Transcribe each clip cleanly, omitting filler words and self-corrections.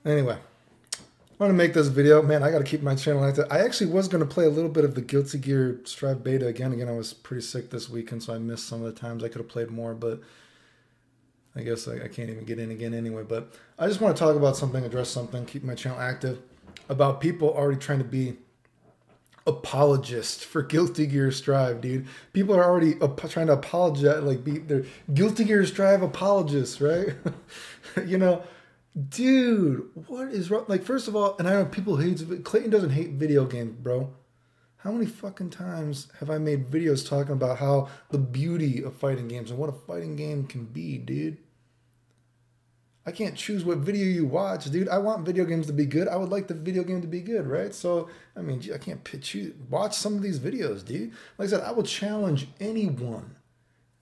Anyway, I want to make this video. Man, I got to keep my channel active. I actually was going to play a little bit of the Guilty Gear Strive beta again. Again, I was pretty sick this weekend, so I missed some of the times I could have played more, but I guess I can't even get in again anyway. But I just want to talk about something, address something, keep my channel active, about people already trying to be apologists for Guilty Gear Strive, dude. People are already trying to apologize, like they're Guilty Gear Strive apologists, right? You know, dude, what is wrong? Like, first of all, and I know people hate, Clayton doesn't hate video games, bro. How many fucking times have I made videos talking about how the beauty of fighting games and what a fighting game can be, dude? I can't choose what video you watch, dude. I want video games to be good. I would like the video game to be good, right? So, I mean, I can't pitch you. Watch some of these videos, dude. Like I said, I will challenge anyone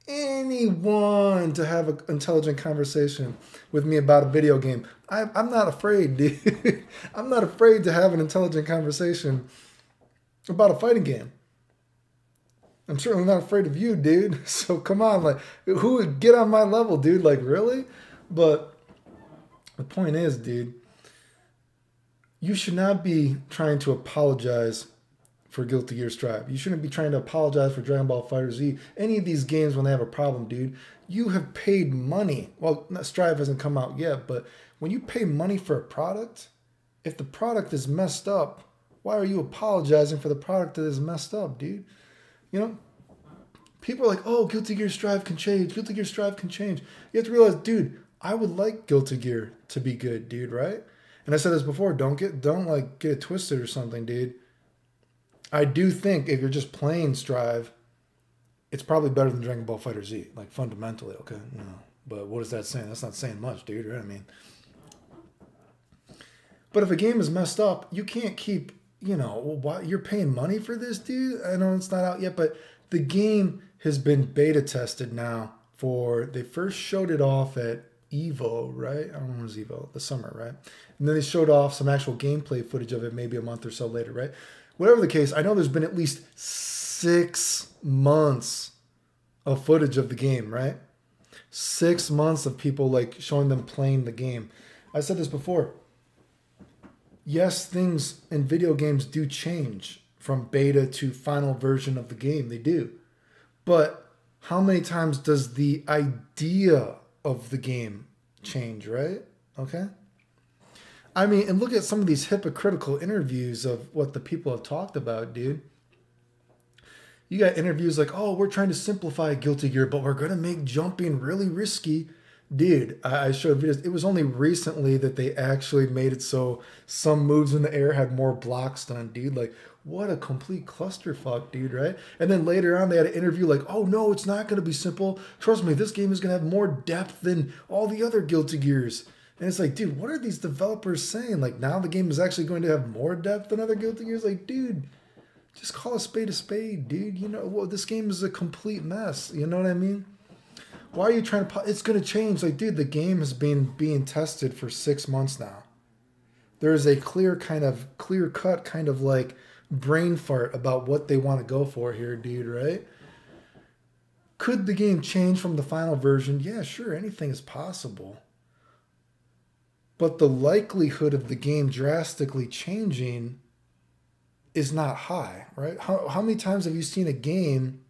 to have an intelligent conversation with me about a video game. I'm not afraid, dude. I'm not afraid to have an intelligent conversation about a fighting game. I'm certainly not afraid of you, dude. So come on, like, who would get on my level, dude? Like, really? But the point is, dude, you should not be trying to apologize for Guilty Gear Strive. You shouldn't be trying to apologize for Dragon Ball FighterZ. Any of these games when they have a problem, dude, you have paid money. Well, Strive hasn't come out yet, but when you pay money for a product, if the product is messed up, why are you apologizing for the product that is messed up, dude? You know, people are like, oh, Guilty Gear Strive can change. Guilty Gear Strive can change. You have to realize, dude, I would like Guilty Gear to be good, dude, right? And I said this before, don't like get it twisted or something, dude. I do think if you're just playing Strive, it's probably better than Dragon Ball FighterZ, like fundamentally, okay? No. But what is that saying? That's not saying much, dude, right? I mean, but if a game is messed up, you can't keep, you know, why you're paying money for this, dude? I know it's not out yet, but the game has been beta tested now they first showed it off at Evo, right? I don't know when it was Evo, the summer, right? And then they showed off some actual gameplay footage of it maybe a month or so later, right? Whatever the case, I know there's been at least 6 months of footage of the game, right? 6 months of people like showing them playing the game. I said this before. Yes, things in video games do change from beta to final version of the game. They do. But how many times does the idea of the game change, right? Okay. I mean, and look at some of these hypocritical interviews of what the people have talked about, dude. You got interviews like, oh, we're trying to simplify Guilty Gear, but we're going to make jumping really risky. Dude, I showed videos. It was only recently that they actually made it so some moves in the air had more blocks done, dude. Like, what a complete clusterfuck, dude, right? And then later on, they had an interview like, oh, no, it's not going to be simple. Trust me, this game is going to have more depth than all the other Guilty Gears. And it's like, dude, what are these developers saying? Like, now the game is actually going to have more depth than other Guilty Gears? Like, dude, just call a spade, dude. You know, well, this game is a complete mess. You know what I mean? Why are you trying to... It's going to change. Like, dude, the game has been being tested for 6 months now. There is a clear-cut kind of like brain fart about what they want to go for here, dude, right? Could the game change from the final version? Yeah, sure, anything is possible. But the likelihood of the game drastically changing is not high, right? How many times have you seen a game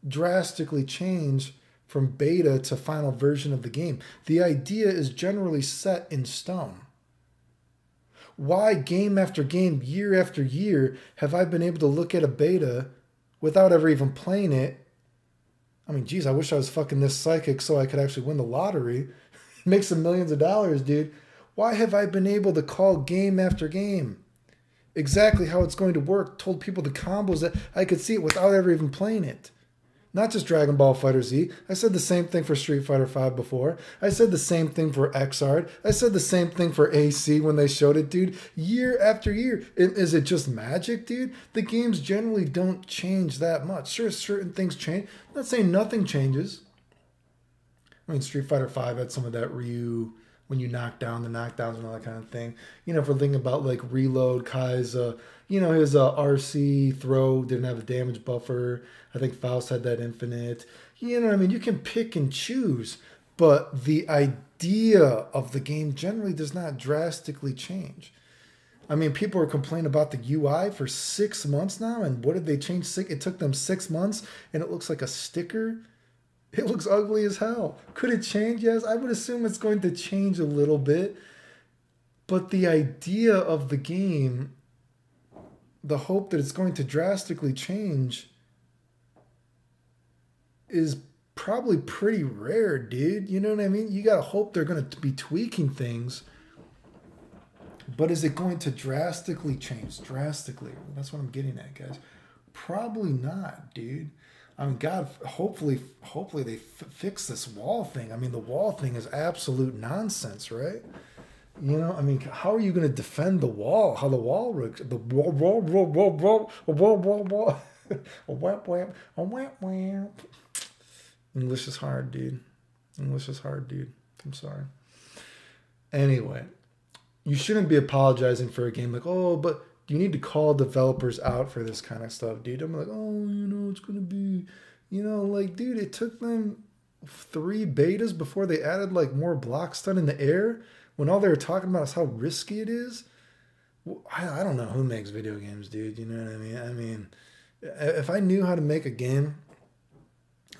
drastically change from beta to final version of the game? The idea is generally set in stone. Why game after game, year after year, have I been able to look at a beta without ever even playing it? I mean, geez, I wish I was fucking this psychic so I could actually win the lottery. Make some millions of dollars, dude. Why have I been able to call game after game exactly how it's going to work, told people the combos that I could see it without ever even playing it? Not just Dragon Ball FighterZ. I said the same thing for Street Fighter V before. I said the same thing for Xrd. I said the same thing for AC when they showed it, dude. Year after year. Is it just magic, dude? The games generally don't change that much. Sure, certain things change. I'm not saying nothing changes. I mean, Street Fighter V had some of that Ryu, when you knock down the knockdowns and all that kind of thing. You know, if we're thinking about like Reload, Kai's, you know, his RC throw didn't have a damage buffer. I think Faust had that infinite. You know what I mean? You can pick and choose. but the idea of the game generally does not drastically change. I mean, people are complaining about the UI for 6 months now, and what did they change? It took them 6 months, and it looks like a sticker. It looks ugly as hell. Could it change? Yes, I would assume it's going to change a little bit. But the idea of the game, the hope that it's going to drastically change, is probably pretty rare, dude. You know what I mean? You got to hope they're going to be tweaking things. But is it going to drastically change? Drastically. That's what I'm getting at, guys. Probably not, dude. I mean, God, hopefully they fix this wall thing. I mean, the wall thing is absolute nonsense, right? You know, I mean, how are you going to defend the wall? How the wall works? The wall. English is hard, dude. English is hard, dude. I'm sorry. Anyway, you shouldn't be apologizing for a game like, oh, but you need to call developers out for this kind of stuff, dude. I'm like, oh, you know, it's going to be, you know, like, dude, it took them 3 betas before they added, like, more block stun in the air when all they were talking about is how risky it is. Well, I don't know who makes video games, dude. You know what I mean? I mean, if I knew how to make a game,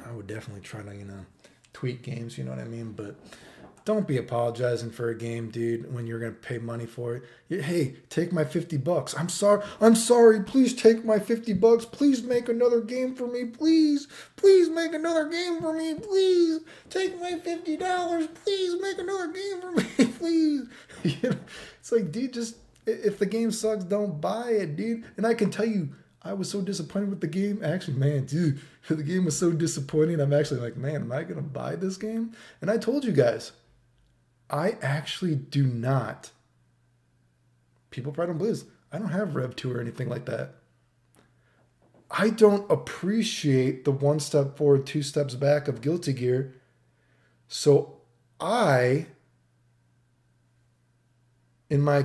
I would definitely try to, you know, tweak games, you know what I mean? But don't be apologizing for a game, dude, when you're going to pay money for it. Hey, take my $50. I'm sorry. Please take my $50. Please make another game for me. Please make another game for me. Please take my $50. Please make another game for me. Please. You know, it's like, dude, just if the game sucks, don't buy it, dude. And I can tell you, I was so disappointed with the game. Actually, man, dude, the game was so disappointing. I'm actually like, man, am I going to buy this game? And I told you guys, I actually do not. People probably don't believe this. I don't have Rev 2 or anything like that. I don't appreciate the 1 step forward, 2 steps back of Guilty Gear. So in my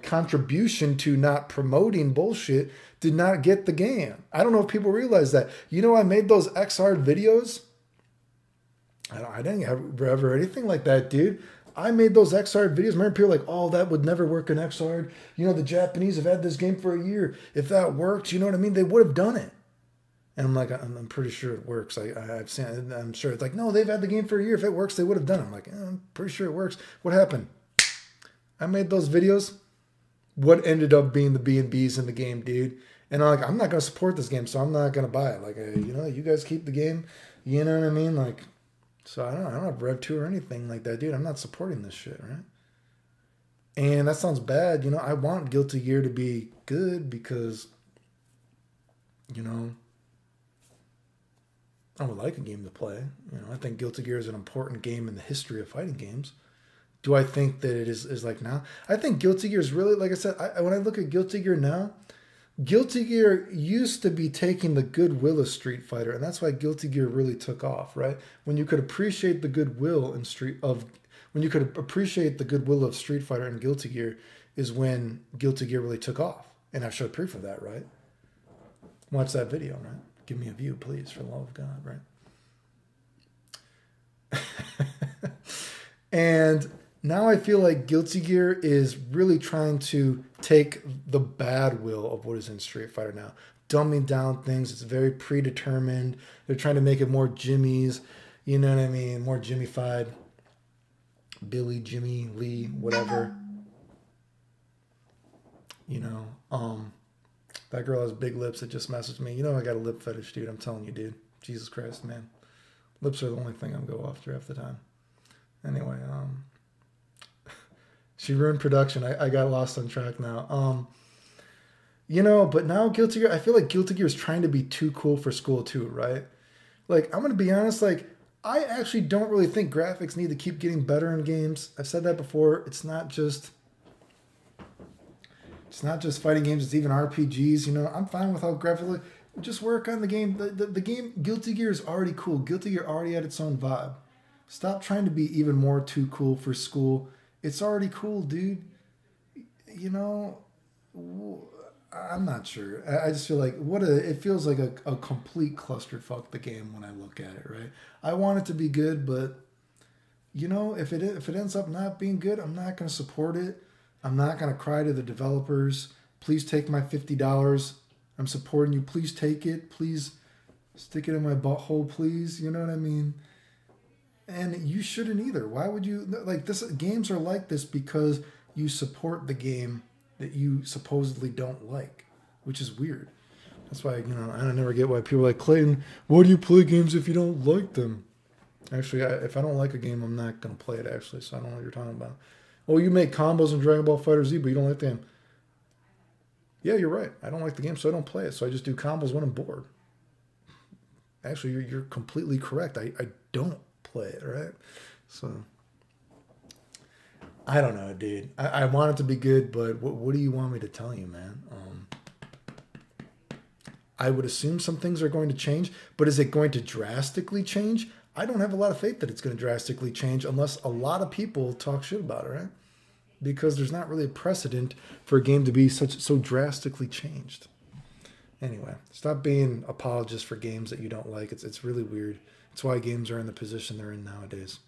contribution to not promoting bullshit, did not get the game. I don't know if people realize that. You know, I made those XR videos. I didn't have Rev or anything like that, dude. I made those XR videos. Remember, people were like, oh, that would never work in XR. You know, the Japanese have had this game for a year. If that works, you know what I mean? They would have done it. And I'm like, I'm pretty sure it works. I've seen it. I'm sure it's like, no, they've had the game for a year. If it works, they would have done it. I'm like, I'm pretty sure it works. What happened? I made those videos. What ended up being the B&Bs in the game, dude? And I'm like, I'm not going to support this game, so I'm not going to buy it. Like, you know, you guys keep the game. You know what I mean? Like, so I don't have Rev 2 or anything like that, dude. I'm not supporting this shit, right? And that sounds bad. You know, I want Guilty Gear to be good because, you know, I would like a game to play. You know, I think Guilty Gear is an important game in the history of fighting games. Do I think that it is like now? I think Guilty Gear is really, like I said, when I look at Guilty Gear now, Guilty Gear used to be taking the goodwill of Street Fighter, and that's why Guilty Gear really took off, right? When you could appreciate the goodwill in Street Fighter and Guilty Gear is when Guilty Gear really took off. And I've showed proof of that, right? Watch that video, right? Give me a view, please, for the love of God, right? And now I feel like Guilty Gear is really trying to take the bad will of what is in Street Fighter now. Dumbing down things. It's very predetermined. They're trying to make it more Jimmy's. You know what I mean? More Jimmy-fied. Billy, Jimmy, Lee, whatever. You know, that girl has big lips that just messaged me. You know I got a lip fetish, dude. I'm telling you, dude. Jesus Christ, man. Lips are the only thing I'm go after half the time. Anyway, she ruined production. I got lost on track now. You know, but now Guilty Gear, I feel like Guilty Gear is trying to be too cool for school too, right? Like, I'm going to be honest, like, I actually don't really think graphics need to keep getting better in games. I've said that before. It's not just fighting games, it's even RPGs, you know. I'm fine with how graphically, just work on the game. The game, Guilty Gear is already cool. Guilty Gear already had its own vibe. Stop trying to be even more too cool for school. It's already cool, dude. You know, I'm not sure. I just feel like it feels like a complete clusterfuck, the game, when I look at it, right? I want it to be good, but you know, if it ends up not being good, I'm not going to support it. I'm not going to cry to the developers. Please take my $50. I'm supporting you. Please take it. Please stick it in my butthole, please. You know what I mean? And you shouldn't either. Why would you like this? Games are like this because you support the game that you supposedly don't like, which is weird. That's why, you know, I never get why people are like, Clayton, why do you play games if you don't like them? Actually, if I don't like a game, I'm not going to play it, actually, so I don't know what you're talking about. Oh, you make combos in Dragon Ball FighterZ, but you don't like the game. Yeah, you're right. I don't like the game, so I don't play it. So I just do combos when I'm bored. Actually, you're completely correct. I don't play it, right? So, I don't know, dude. I want it to be good, but what do you want me to tell you, man? I would assume some things are going to change, but is it going to drastically change? I don't have a lot of faith that it's going to drastically change unless a lot of people talk shit about it, right? Because there's not really a precedent for a game to be so drastically changed. Anyway, stop being apologists for games that you don't like. It's really weird. It's why games are in the position they're in nowadays.